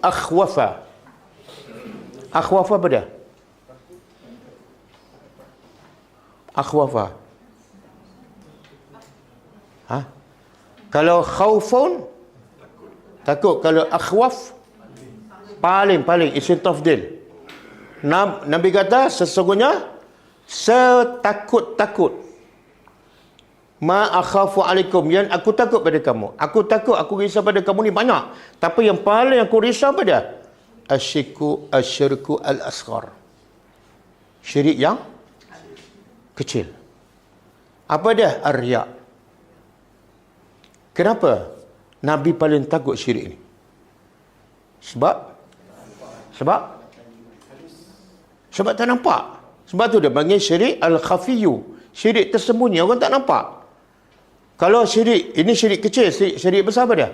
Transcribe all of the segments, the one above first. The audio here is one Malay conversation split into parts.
Akhwafa. Akhwafa apa dia? Akhwafa. Ha? Kalau khaufun takut. Kalau akhwaf paling isim tafdil. Nabi kata sesungguhnya setakut-takut ma akhafu alaikum, yang aku takut pada kamu. Aku takut, aku risau pada kamu ni banyak. Tapi yang paling aku risau pada asyirku al-asghar. Syirik yang kecil. Apa dia? Ar-riya. Kenapa Nabi paling takut syirik ni? Sebab tak nampak. Sebab tu dia panggil syirik al-khafiyu. Syirik tersembunyi, orang tak nampak. Kalau syirik, ini syirik kecil, syirik besar apa dia?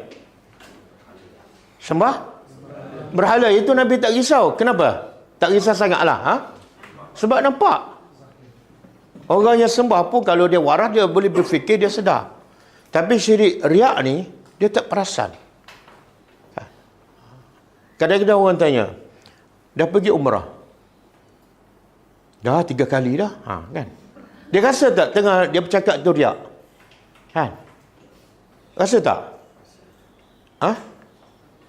Sembah berhala. Itu Nabi tak risau. Kenapa? Tak risau sangatlah. Ha? Sebab nampak. Orang yang sembah pun kalau dia waras, dia boleh berfikir, dia sedar. Tapi syirik riak ni, dia tak perasan. Kadang-kadang orang tanya, dah pergi umrah? Dah 3 kali dah. Kan? Dia rasa tak tengah dia bercakap tu riak? Kan? Rasa tak?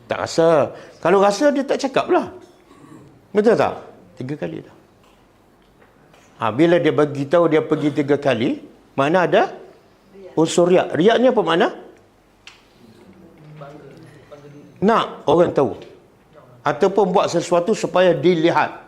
Tak rasa. Kalau rasa, dia tak cakap lah. Betul tak? 3 kali dah. Bila dia bagi tahu dia pergi 3 kali, mana ada unsur riak. Riak ni apa makna? Nak orang tahu. Ataupun buat sesuatu supaya dilihat.